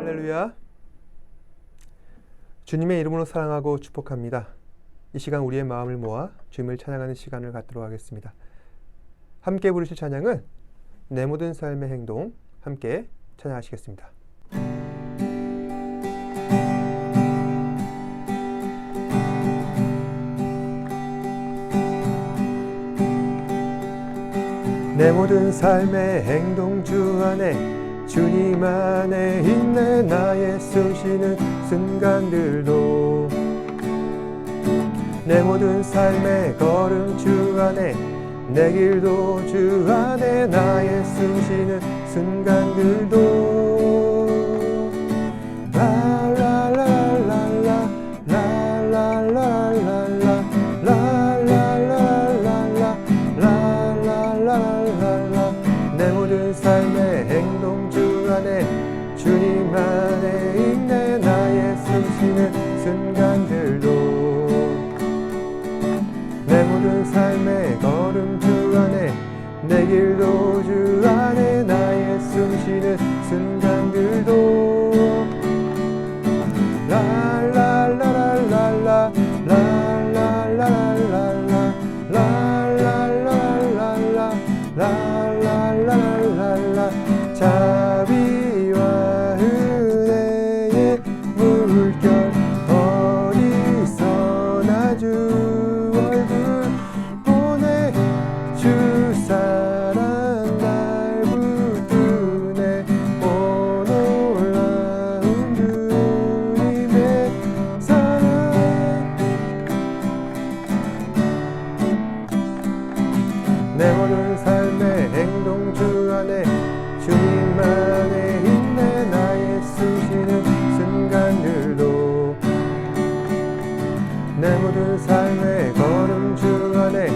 할렐루야. 주님의 이름으로 사랑하고 축복합니다. 이 시간 우리의 마음을 모아 주님을 찬양하는 시간을 갖도록 하겠습니다. 함께 부르실 찬양은 내 모든 삶의 행동, 함께 찬양하시겠습니다. 내 모든 삶의 행동 주 안에 주님 안에 있네. 나의 숨쉬는 순간들도 내 모든 삶의 걸음 주 안에 내 길도 주 안에 나의 숨쉬는 순간들도 라라라라라 라라라라라 라라라라라 라라라라라 내 모든 삶의 행동 주 안에 주님 안에 있네. 나의 숨쉬는 순간들도 내 모든 삶의 걸음 주 안에 내 길도 주 안에 나의 숨쉬는 순간들도 라라라라라 라라라라라 라라라라라 라라라라라 자비와 은혜의 물결 어디서나 주 얼굴 보내 주 사랑 날 붙드네. 오 놀라운 주님의 사랑 내 모든 삶의 행동 주 안에 주님 안에 있네. 나의 숨쉬는 순간들도 내 모든 삶의 걸음 주 안에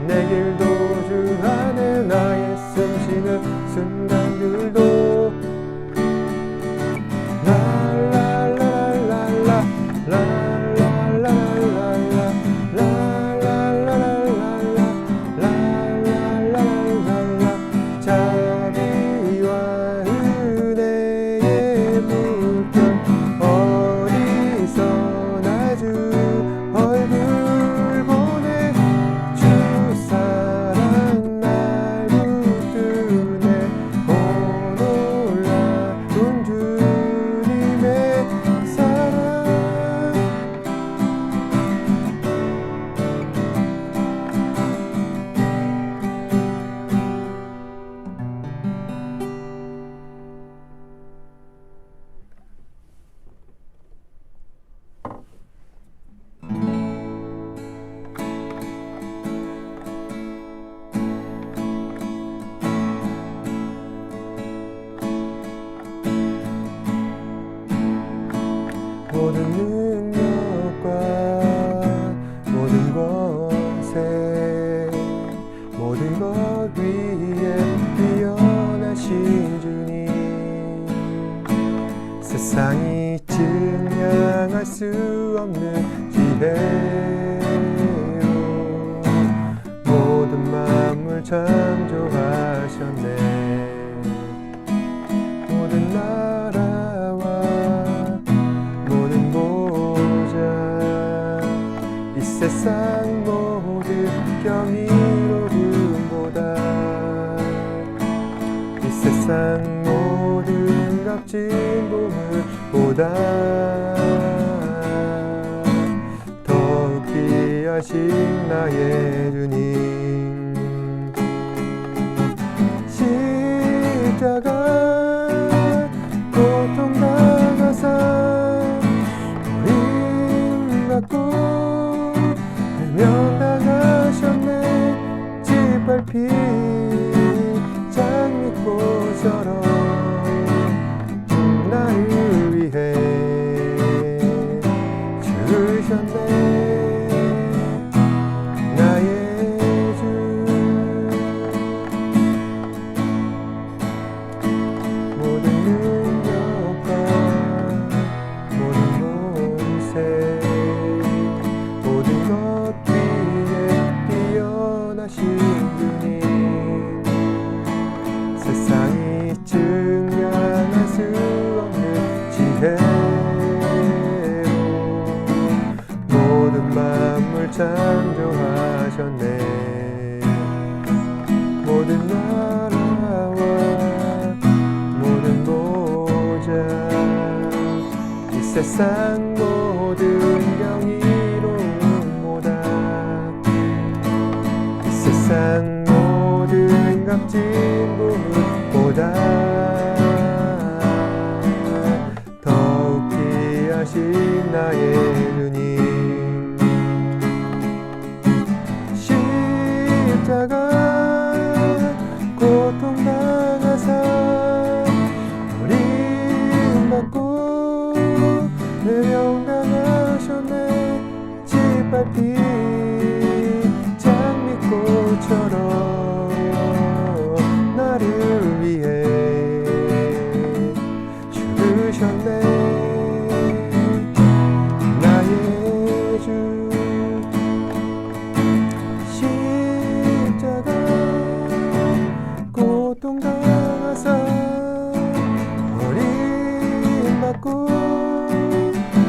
내 길도 주 안에 나의 숨쉬는 순간들도 라라라라라 라라라라라 라라라라라 라라라라라 자비와 은혜의 물결 어디서나 주 얼굴 보내 주 사랑 날 붙드네. 오 놀라운 주님의 사랑 모든 능력과 모든 권세 모든 것 위에 뛰어나신 주님 세상이 증량할 수 없는 지혜로 모든 만물 창조하셨네. 모든 나라와 모든 보좌 이 세상 모든 경이로움보다 이 세상 모든 값진 보물보다 더욱 귀하신 나의 주님 십자가 고통당하사 버림받고 외면당하셨네. 짓밟힌 장미꽃처럼 나를 위해 주셨네. 나의 주 모든 능력과 모든 권세 모든 것 위에 뛰어나신 주님 세상이 창조하셨네. 모든 나라와 모든 보좌, 이 세상 모든 경이로움보다, 이 세상 모든 값진 부문보다 더욱 귀하신 나의 주님. 십자가 고통당하사 버림받고 대령당하셨네. 짓밟힌 장미꽃처럼 나를 위해 죽으셨네. 나의 주 십자가 고통당하사 버림받고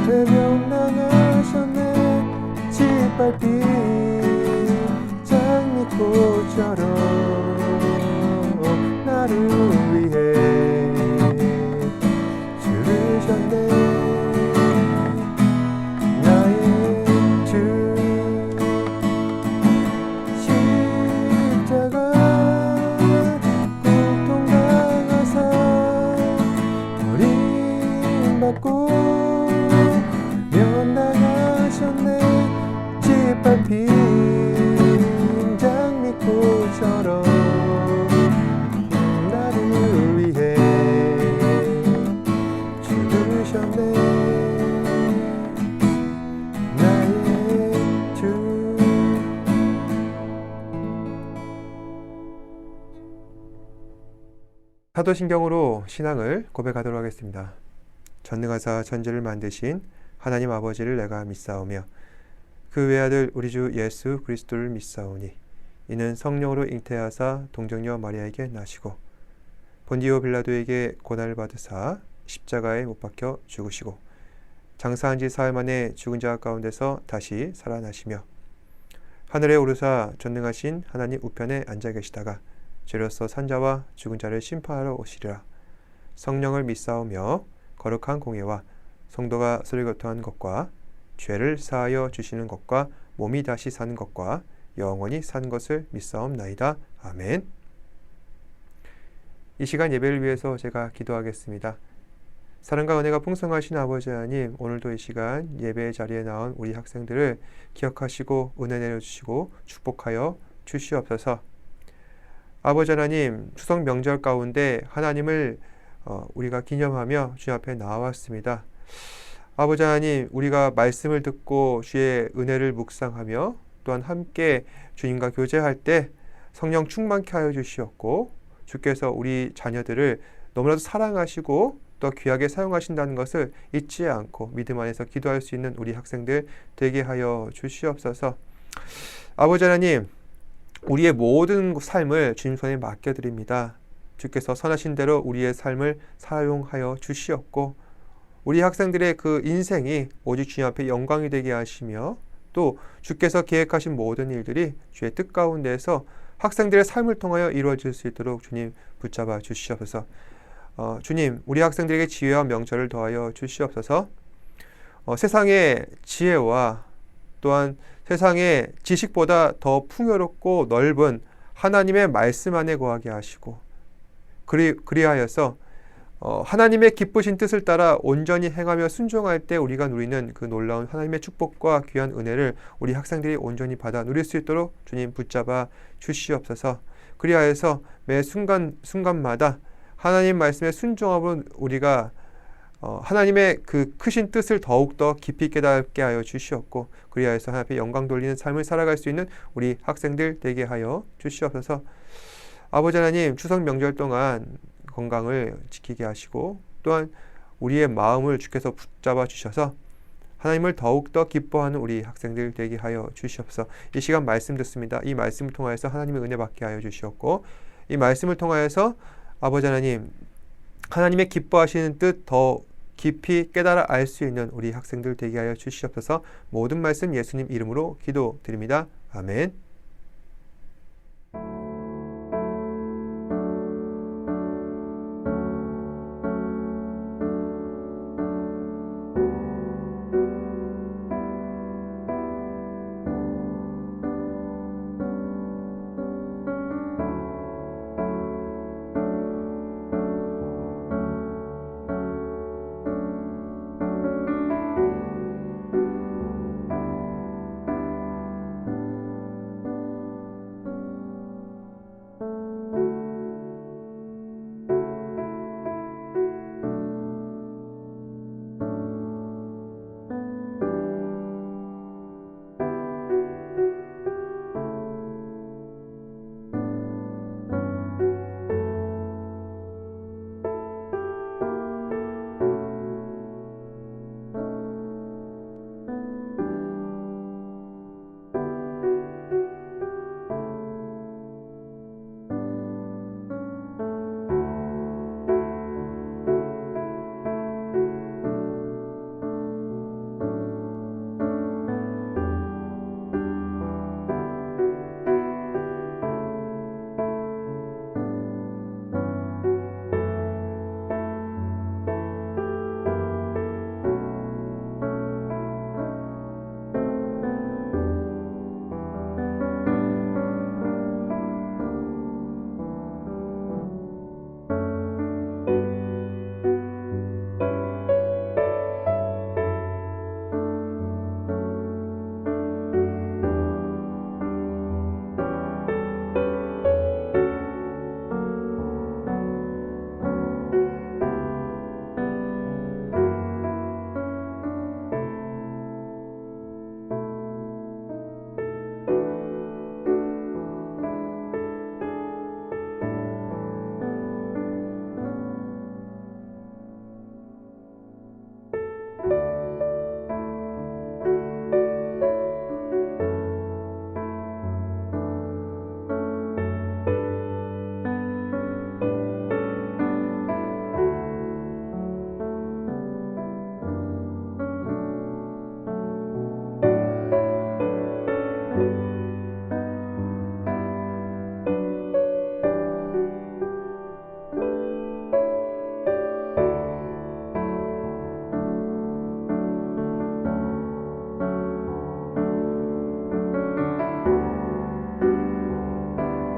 대령당하셨네. 짓밟힌 장미꽃처럼 나를 위해 죽으셨네. 나의 주 십자가 고통당하사 버림받고 면당하셨네. 짓밟힌 장미꽃처럼 나를 위해 죽으셨네. 나의 주. 사도신경으로 신앙을 고백하도록 하겠습니다. 전능하사 천지를 만드신 하나님 아버지를 내가 믿사오며 그 외아들 우리 주 예수 그리스도를 믿사오니 이는 성령으로 잉태하사 동정녀 마리아에게 나시고 본디오 빌라도에게 고난을 받으사 십자가에 못 박혀 죽으시고 장사한 지 사흘 만에 죽은 자 가운데서 다시 살아나시며 하늘에 오르사 전능하신 하나님 우편에 앉아 계시다가 죄로서 산자와 죽은 자를 심판하러 오시리라. 성령을 믿사오며 거룩한 공예와 성도가 서로 교통한 것과 죄를 사하여 주시는 것과 몸이 다시 사는 것과 영원히 산 것을 믿사옵나이다. 아멘. 이 시간 예배를 위해서 제가 기도하겠습니다. 사랑과 은혜가 풍성하신 아버지 하나님, 오늘도 이 시간 예배 자리에 나온 우리 학생들을 기억하시고 은혜 내려주시고 축복하여 주시옵소서. 아버지 하나님, 추석 명절 가운데 하나님을 우리가 기념하며 주 앞에 나왔습니다. 아버지 하나님, 우리가 말씀을 듣고 주의 은혜를 묵상하며 또한 함께 주님과 교제할 때 성령 충만케 하여 주시었고 주께서 우리 자녀들을 너무나도 사랑하시고 또 귀하게 사용하신다는 것을 잊지 않고 믿음 안에서 기도할 수 있는 우리 학생들 되게 하여 주시옵소서. 아버지 하나님, 우리의 모든 삶을 주님 손에 맡겨드립니다. 주께서 선하신 대로 우리의 삶을 사용하여 주시옵고 우리 학생들의 그 인생이 오직 주님 앞에 영광이 되게 하시며 또 주께서 계획하신 모든 일들이 주의 뜻 가운데에서 학생들의 삶을 통하여 이루어질 수 있도록 주님 붙잡아 주시옵소서. 주님, 우리 학생들에게 지혜와 명철을 더하여 주시옵소서. 세상의 지혜와 또한 세상의 지식보다 더 풍요롭고 넓은 하나님의 말씀 안에 거하게 하시고 그리하여서 하나님의 기쁘신 뜻을 따라 온전히 행하며 순종할 때 우리가 누리는 그 놀라운 하나님의 축복과 귀한 은혜를 우리 학생들이 온전히 받아 누릴 수 있도록 주님 붙잡아 주시옵소서. 그리하여서 매 순간마다 하나님 말씀에 순종함으로 우리가 하나님의 그 크신 뜻을 더욱더 깊이 깨닫게 하여 주시옵고 그리하여서 하나님 앞에 영광 돌리는 삶을 살아갈 수 있는 우리 학생들 되게 하여 주시옵소서. 아버지 하나님, 추석 명절 동안 건강을 지키게 하시고 또한 우리의 마음을 주께서 붙잡아 주셔서 하나님을 더욱더 기뻐하는 우리 학생들 되게 하여 주시옵소서. 이 시간 말씀 듣습니다. 이 말씀을 통하여서 하나님의 은혜 받게 하여 주시옵고 이 말씀을 통하여서 아버지 하나님, 하나님의 기뻐하시는 뜻 더 깊이 깨달아 알 수 있는 우리 학생들 되게 하여 주시옵소서. 모든 말씀 예수님 이름으로 기도드립니다. 아멘.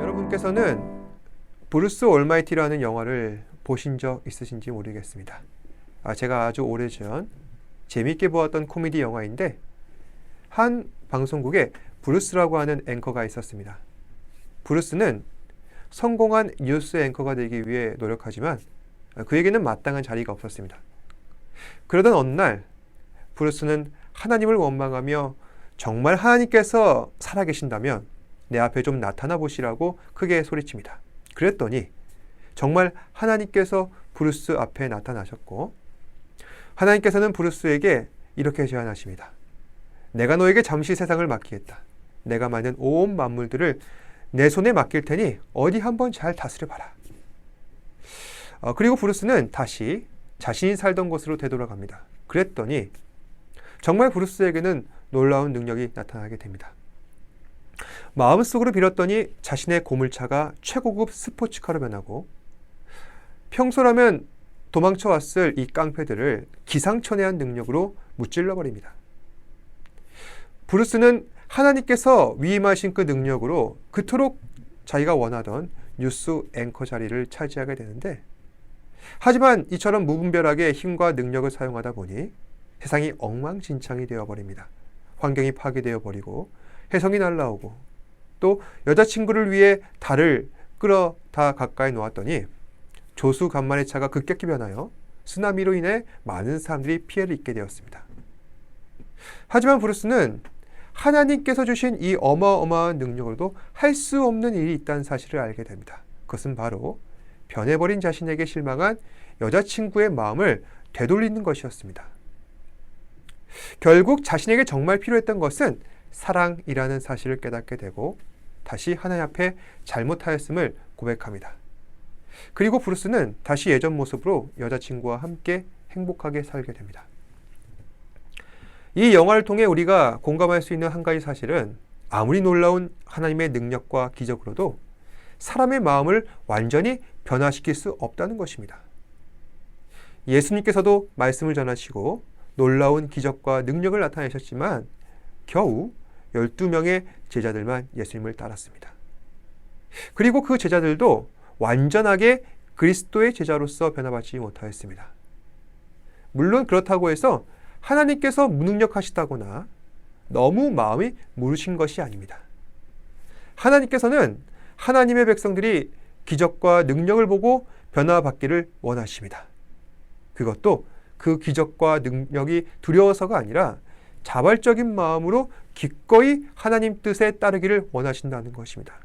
여러분께서는 브루스 올마이티라는 영화를 보신 적 있으신지 모르겠습니다. 제가 아주 오래전 재미있게 보았던 코미디 영화인데 한 방송국에 브루스라고 하는 앵커가 있었습니다. 브루스는 성공한 뉴스 앵커가 되기 위해 노력하지만 그에게는 마땅한 자리가 없었습니다. 그러던 어느 날 브루스는 하나님을 원망하며 정말 하나님께서 살아계신다면 내 앞에 좀 나타나 보시라고 크게 소리칩니다. 그랬더니 정말 하나님께서 브루스 앞에 나타나셨고 하나님께서는 브루스에게 이렇게 제안하십니다. 내가 너에게 잠시 세상을 맡기겠다. 내가 만든 온 만물들을 내 손에 맡길 테니 어디 한번 잘 다스려봐라. 그리고 브루스는 다시 자신이 살던 곳으로 되돌아갑니다. 그랬더니 정말 브루스에게는 놀라운 능력이 나타나게 됩니다. 마음속으로 빌었더니 자신의 고물차가 최고급 스포츠카로 변하고 평소라면 도망쳐왔을 이 깡패들을 기상천외한 능력으로 무찔러버립니다. 브루스는 하나님께서 위임하신 그 능력으로 그토록 자기가 원하던 뉴스 앵커 자리를 차지하게 되는데 하지만 이처럼 무분별하게 힘과 능력을 사용하다 보니 세상이 엉망진창이 되어버립니다. 환경이 파괴되어 버리고 혜성이 날아오고 또 여자친구를 위해 달을 끌어 다 가까이 놓았더니 조수 간만의 차가 급격히 변하여 쓰나미로 인해 많은 사람들이 피해를 입게 되었습니다. 하지만 브루스는 하나님께서 주신 이 어마어마한 능력으로도 할 수 없는 일이 있다는 사실을 알게 됩니다. 그것은 바로 변해버린 자신에게 실망한 여자친구의 마음을 되돌리는 것이었습니다. 결국 자신에게 정말 필요했던 것은 사랑이라는 사실을 깨닫게 되고 다시 하나님 앞에 잘못하였음을 고백합니다. 그리고 브루스는 다시 예전 모습으로 여자친구와 함께 행복하게 살게 됩니다. 이 영화를 통해 우리가 공감할 수 있는 한 가지 사실은 아무리 놀라운 하나님의 능력과 기적으로도 사람의 마음을 완전히 변화시킬 수 없다는 것입니다. 예수님께서도 말씀을 전하시고 놀라운 기적과 능력을 나타내셨지만 겨우 12명의 제자들만 예수님을 따랐습니다. 그리고 그 제자들도 완전하게 그리스도의 제자로서 변화받지 못하였습니다. 물론 그렇다고 해서 하나님께서 무능력하시다거나 너무 마음이 무르신 것이 아닙니다. 하나님께서는 하나님의 백성들이 기적과 능력을 보고 변화받기를 원하십니다. 그것도 그 기적과 능력이 두려워서가 아니라 자발적인 마음으로 기꺼이 하나님 뜻에 따르기를 원하신다는 것입니다.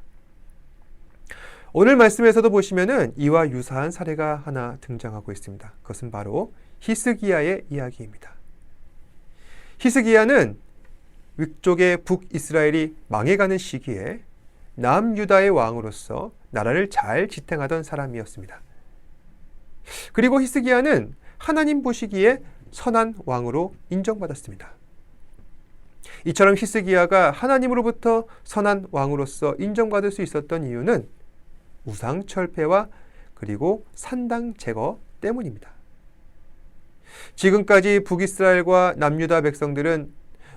오늘 말씀에서도 보시면은 이와 유사한 사례가 하나 등장하고 있습니다. 그것은 바로 히스기야의 이야기입니다. 히스기야는 위쪽의 북이스라엘이 망해가는 시기에 남유다의 왕으로서 나라를 잘 지탱하던 사람이었습니다. 그리고 히스기야는 하나님 보시기에 선한 왕으로 인정받았습니다. 이처럼 히스기야가 하나님으로부터 선한 왕으로서 인정받을 수 있었던 이유는 우상 철폐와 그리고 산당 제거 때문입니다. 지금까지 북이스라엘과 남유다 백성들은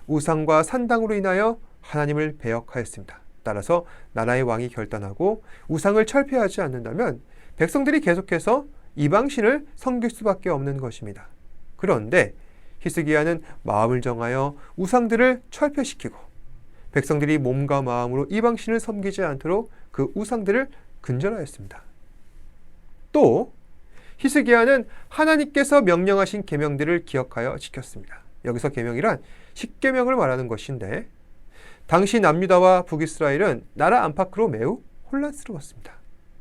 우상과 산당으로 인하여 하나님을 배역하였습니다. 따라서 나라의 왕이 결단하고 우상을 철폐하지 않는다면 백성들이 계속해서 이방신을 섬길 수밖에 없는 것입니다. 그런데 히스기야는 마음을 정하여 우상들을 철폐시키고 백성들이 몸과 마음으로 이방신을 섬기지 않도록 그 우상들을 근절하였습니다. 또 히스기야는 하나님께서 명령하신 계명들을 기억하여 지켰습니다. 여기서 계명이란 십계명을 말하는 것인데 당시 남유다와 북이스라엘은 나라 안팎으로 매우 혼란스러웠습니다.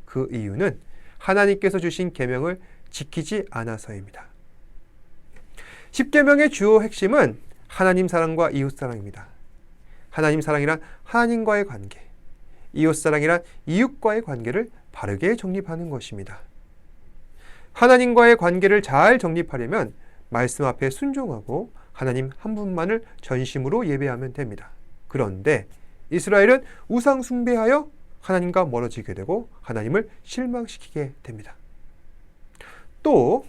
그 이유는 하나님께서 주신 계명을 지키지 않아서입니다. 십계명의 주요 핵심은 하나님 사랑과 이웃 사랑입니다. 하나님 사랑이란 하나님과의 관계, 이웃 사랑이란 이웃과의 관계를 바르게 정립하는 것입니다. 하나님과의 관계를 잘 정립하려면 말씀 앞에 순종하고 하나님 한 분만을 전심으로 예배하면 됩니다. 그런데 이스라엘은 우상 숭배하여 하나님과 멀어지게 되고 하나님을 실망시키게 됩니다. 또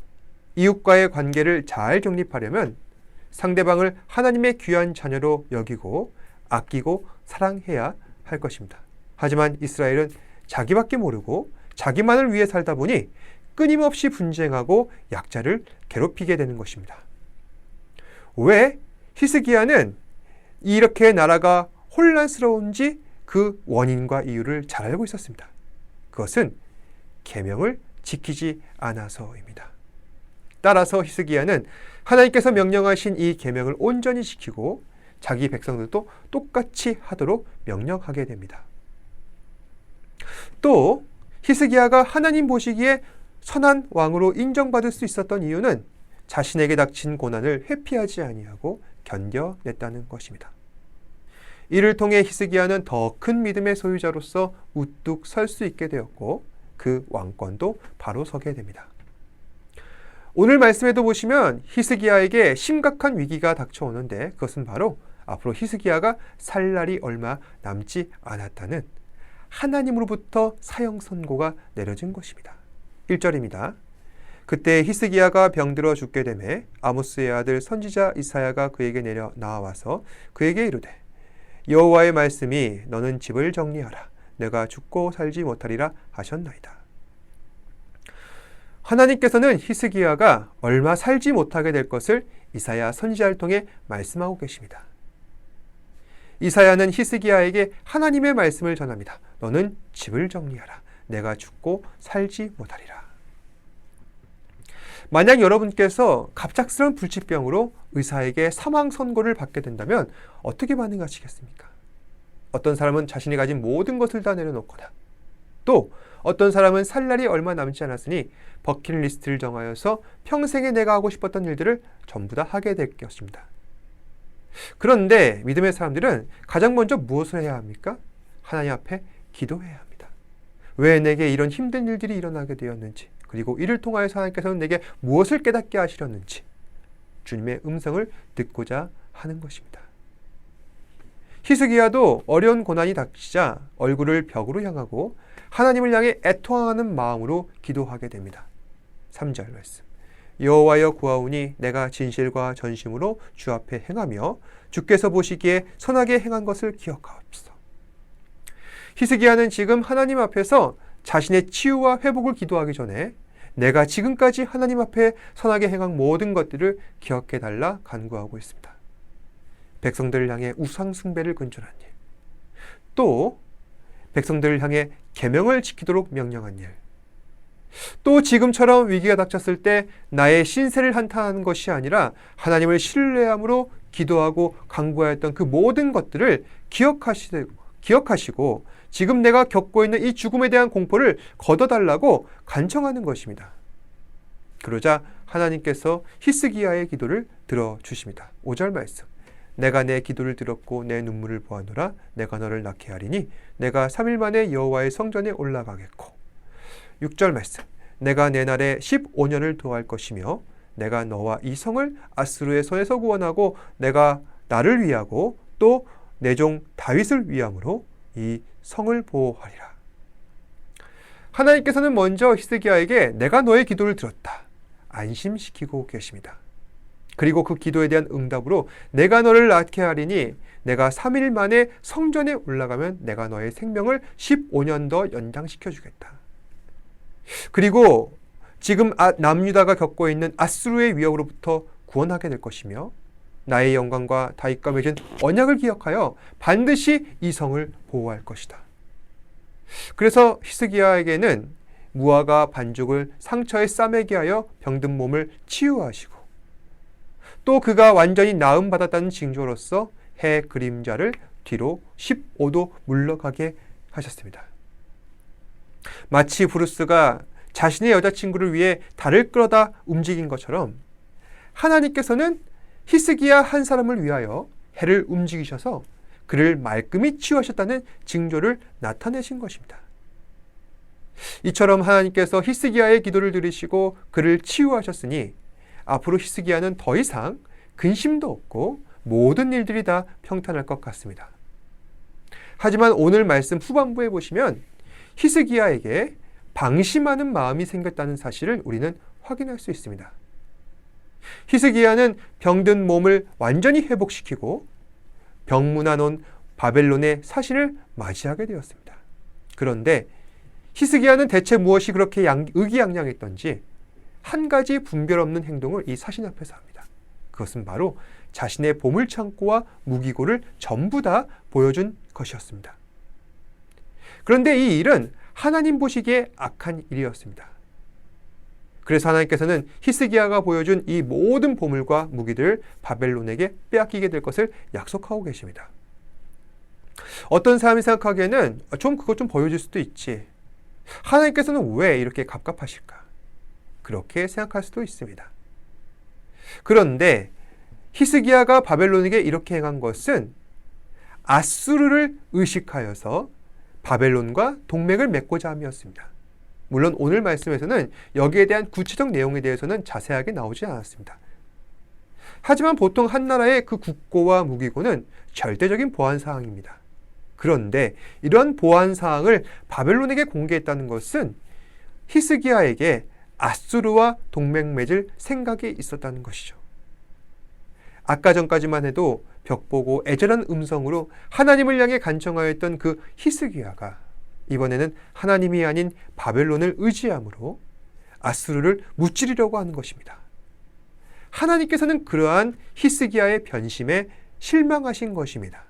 이웃과의 관계를 잘 정립하려면 상대방을 하나님의 귀한 자녀로 여기고 아끼고 사랑해야 할 것입니다. 하지만 이스라엘은 자기밖에 모르고 자기만을 위해 살다 보니 끊임없이 분쟁하고 약자를 괴롭히게 되는 것입니다. 왜 히스기야는 이렇게 나라가 혼란스러운지 그 원인과 이유를 잘 알고 있었습니다. 그것은 계명을 지키지 않아서입니다. 따라서 히스기야는 하나님께서 명령하신 이 계명을 온전히 지키고 자기 백성들도 똑같이 하도록 명령하게 됩니다. 또 히스기야가 하나님 보시기에 선한 왕으로 인정받을 수 있었던 이유는 자신에게 닥친 고난을 회피하지 아니하고 견뎌냈다는 것입니다. 이를 통해 히스기야는 더 큰 믿음의 소유자로서 우뚝 설 수 있게 되었고 그 왕권도 바로 서게 됩니다. 오늘 말씀에도 보시면 히스기야에게 심각한 위기가 닥쳐오는데 그것은 바로 앞으로 히스기야가 살 날이 얼마 남지 않았다는 하나님으로부터 사형 선고가 내려진 것입니다. 1절입니다. 그때 히스기야가 병들어 죽게 되매 아모스의 아들 선지자 이사야가 그에게 내려 나와서 그에게 이르되 여호와의 말씀이 너는 집을 정리하라 내가 죽고 살지 못하리라 하셨나이다. 하나님께서는 히스기야가 얼마 살지 못하게 될 것을 이사야 선지자를 통해 말씀하고 계십니다. 이사야는 히스기야에게 하나님의 말씀을 전합니다. 너는 집을 정리하라. 내가 죽고 살지 못하리라. 만약 여러분께서 갑작스러운 불치병으로 의사에게 사망 선고를 받게 된다면 어떻게 반응하시겠습니까? 어떤 사람은 자신이 가진 모든 것을 다 내려놓거나 또 어떤 사람은 살 날이 얼마 남지 않았으니 버킷리스트를 정하여서 평생에 내가 하고 싶었던 일들을 전부 다 하게 될 것입니다. 그런데 믿음의 사람들은 가장 먼저 무엇을 해야 합니까? 하나님 앞에 기도해야 합니다. 왜 내게 이런 힘든 일들이 일어나게 되었는지 그리고 이를 통하여서 하나님께서는 내게 무엇을 깨닫게 하시려는지 주님의 음성을 듣고자 하는 것입니다. 히스기야도 어려운 고난이 닥치자 얼굴을 벽으로 향하고 하나님을 향해 애통하는 마음으로 기도하게 됩니다. 3절 말씀. 여호와여 구하오니 내가 진실과 전심으로 주 앞에 행하며 주께서 보시기에 선하게 행한 것을 기억하옵소서. 히스기야는 지금 하나님 앞에서 자신의 치유와 회복을 기도하기 전에 내가 지금까지 하나님 앞에 선하게 행한 모든 것들을 기억해달라 간구하고 있습니다. 백성들을 향해 우상 숭배를 근절한 일, 또 백성들을 향해 계명을 지키도록 명령한 일, 또 지금처럼 위기가 닥쳤을 때 나의 신세를 한탄하는 것이 아니라 하나님을 신뢰함으로 기도하고 간구하였던 그 모든 것들을 기억하시고 지금 내가 겪고 있는 이 죽음에 대한 공포를 걷어달라고 간청하는 것입니다. 그러자 하나님께서 히스기야의 기도를 들어주십니다. 5절 말씀. 내가 내 기도를 들었고 내 눈물을 보아노라. 내가 너를 낳게 하리니 내가 3일 만에 여호와의 성전에 올라가겠고. 6절 말씀. 내가 내 날에 15년을 도할 것이며 내가 너와 이 성을 아수르의 손에서 구원하고 내가 나를 위하고 또 내 종 다윗을 위함으로 이 성을 보호하리라. 하나님께서는 먼저 히스기야에게 내가 너의 기도를 들었다 안심시키고 계십니다. 그리고 그 기도에 대한 응답으로 내가 너를 낳게 하리니 내가 3일 만에 성전에 올라가면 내가 너의 생명을 15년 더 연장시켜 주겠다. 그리고 지금 남유다가 겪고 있는 아수르의 위협으로부터 구원하게 될 것이며 나의 영광과 다윗과 맺은 언약을 기억하여 반드시 이 성을 보호할 것이다. 그래서 히스기야에게는 무화과 반죽을 상처에 싸매게 하여 병든 몸을 치유하시고 또 그가 완전히 나음 받았다는 징조로서 해 그림자를 뒤로 15도 물러가게 하셨습니다. 마치 브루스가 자신의 여자친구를 위해 달을 끌어다 움직인 것처럼 하나님께서는 히스기야 한 사람을 위하여 해를 움직이셔서 그를 말끔히 치유하셨다는 징조를 나타내신 것입니다. 이처럼 하나님께서 히스기야의 기도를 들으시고 그를 치유하셨으니 앞으로 히스기야는 더 이상 근심도 없고 모든 일들이 다 평탄할 것 같습니다. 하지만 오늘 말씀 후반부에 보시면 히스기야에게 방심하는 마음이 생겼다는 사실을 우리는 확인할 수 있습니다. 히스기야는 병든 몸을 완전히 회복시키고 병문안 온 바벨론의 사신을 맞이하게 되었습니다. 그런데 히스기야는 대체 무엇이 그렇게 의기양양했던지 한 가지 분별 없는 행동을 이 사신 앞에서 합니다. 그것은 바로 자신의 보물창고와 무기고를 전부 다 보여준 것이었습니다. 그런데 이 일은 하나님 보시기에 악한 일이었습니다. 그래서 하나님께서는 히스기야가 보여준 이 모든 보물과 무기들을 바벨론에게 빼앗기게 될 것을 약속하고 계십니다. 어떤 사람이 생각하기에는 그것 좀 보여줄 수도 있지. 하나님께서는 왜 이렇게 갑갑하실까? 그렇게 생각할 수도 있습니다. 그런데 히스기야가 바벨론에게 이렇게 행한 것은 아수르를 의식하여서 바벨론과 동맹을 맺고자 함이었습니다. 물론 오늘 말씀에서는 여기에 대한 구체적 내용에 대해서는 자세하게 나오지 않았습니다. 하지만 보통 한 나라의 그 국고와 무기고는 절대적인 보안 사항입니다. 그런데 이런 보안 사항을 바벨론에게 공개했다는 것은 히스기야에게 아수르와 동맹 맺을 생각이 있었다는 것이죠. 아까 전까지만 해도 벽보고 애절한 음성으로 하나님을 향해 간청하였던 그 히스기야가 이번에는 하나님이 아닌 바벨론을 의지함으로 아수르를 무찌르려고 하는 것입니다. 하나님께서는 그러한 히스기야의 변심에 실망하신 것입니다.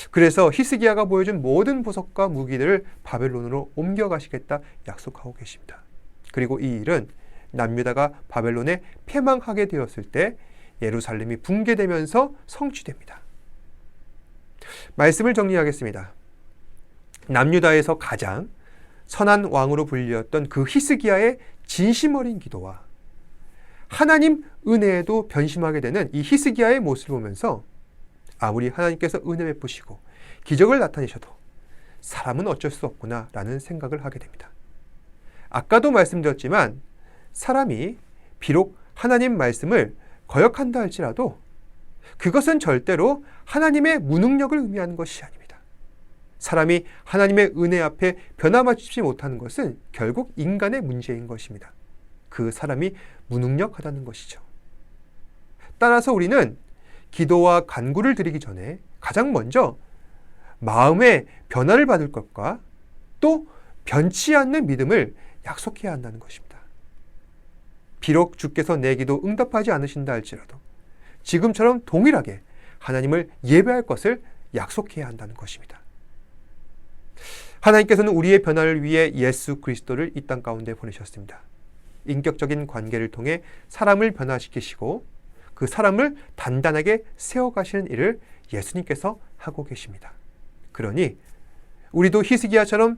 그래서 히스기야가 보여준 모든 보석과 무기들을 바벨론으로 옮겨가시겠다 약속하고 계십니다. 그리고 이 일은 남유다가 바벨론에 패망하게 되었을 때 예루살렘이 붕괴되면서 성취됩니다. 말씀을 정리하겠습니다. 남유다에서 가장 선한 왕으로 불리었던 그 히스기야의 진심 어린 기도와 하나님 은혜에도 변심하게 되는 이 히스기야의 모습을 보면서 아무리 하나님께서 은혜 베푸시고 기적을 나타내셔도 사람은 어쩔 수 없구나 라는 생각을 하게 됩니다. 아까도 말씀드렸지만 사람이 비록 하나님 말씀을 거역한다 할지라도 그것은 절대로 하나님의 무능력을 의미하는 것이 아닙니다. 사람이 하나님의 은혜 앞에 변화맞추지 못하는 것은 결국 인간의 문제인 것입니다. 그 사람이 무능력하다는 것이죠. 따라서 우리는 기도와 간구를 드리기 전에 가장 먼저 마음의 변화를 받을 것과 또 변치 않는 믿음을 약속해야 한다는 것입니다. 비록 주께서 내 기도 응답하지 않으신다 할지라도 지금처럼 동일하게 하나님을 예배할 것을 약속해야 한다는 것입니다. 하나님께서는 우리의 변화를 위해 예수 그리스도를 이 땅 가운데 보내셨습니다. 인격적인 관계를 통해 사람을 변화시키시고 그 사람을 단단하게 세워가시는 일을 예수님께서 하고 계십니다. 그러니 우리도 히스기야처럼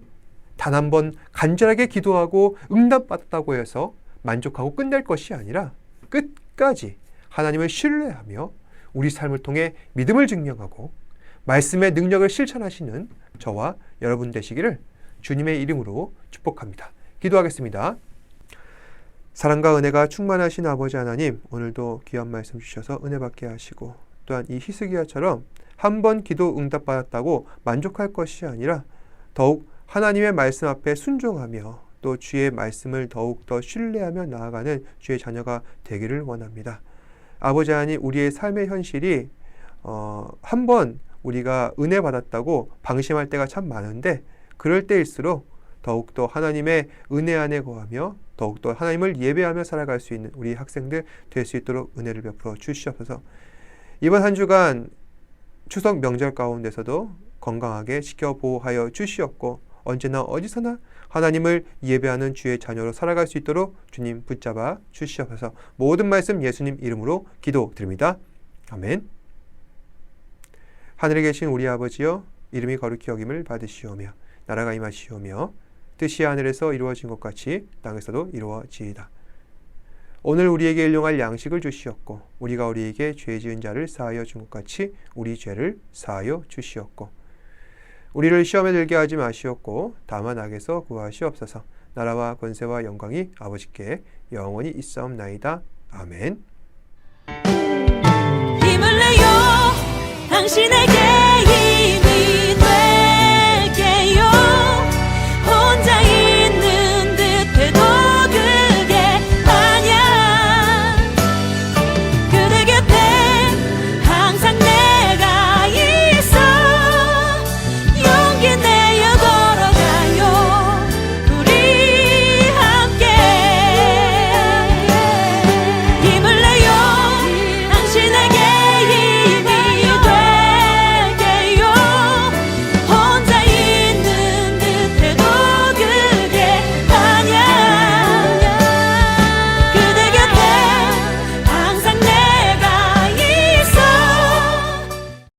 단 한 번 간절하게 기도하고 응답받았다고 해서 만족하고 끝낼 것이 아니라 끝까지 하나님을 신뢰하며 우리 삶을 통해 믿음을 증명하고 말씀의 능력을 실천하시는 저와 여러분 되시기를 주님의 이름으로 축복합니다. 기도하겠습니다. 사랑과 은혜가 충만하신 아버지 하나님, 오늘도 귀한 말씀 주셔서 은혜 받게 하시고 또한 이 히스기야처럼 한 번 기도 응답받았다고 만족할 것이 아니라 더욱 하나님의 말씀 앞에 순종하며 또 주의 말씀을 더욱 더 신뢰하며 나아가는 주의 자녀가 되기를 원합니다. 아버지 하나님, 우리의 삶의 현실이 한 번 우리가 은혜 받았다고 방심할 때가 참 많은데 그럴 때일수록 더욱더 하나님의 은혜 안에 거하며 더욱더 하나님을 예배하며 살아갈 수 있는 우리 학생들 될 수 있도록 은혜를 베풀어 주시옵소서. 이번 한 주간 추석 명절 가운데서도 건강하게 지켜보호하여 주시옵고 언제나 어디서나 하나님을 예배하는 주의 자녀로 살아갈 수 있도록 주님 붙잡아 주시옵소서. 모든 말씀 예수님 이름으로 기도드립니다. 아멘. 하늘에 계신 우리 아버지여, 이름이 거룩히 여김을 받으시오며 나라가 임하시오며 뜻이 하늘에서 이루어진 것 같이 땅에서도 이루어지이다. 오늘 우리에게 일용할 양식을 주시었고 우리가 우리에게 죄 지은 자를 사하여 준 것 같이 우리 죄를 사하여 주시었고 우리를 시험에 들게 하지 마시옵고 다만 악에서 구하시옵소서. 나라와 권세와 영광이 아버지께 영원히 있사옵나이다. 아멘. 힘을 내요 당신에게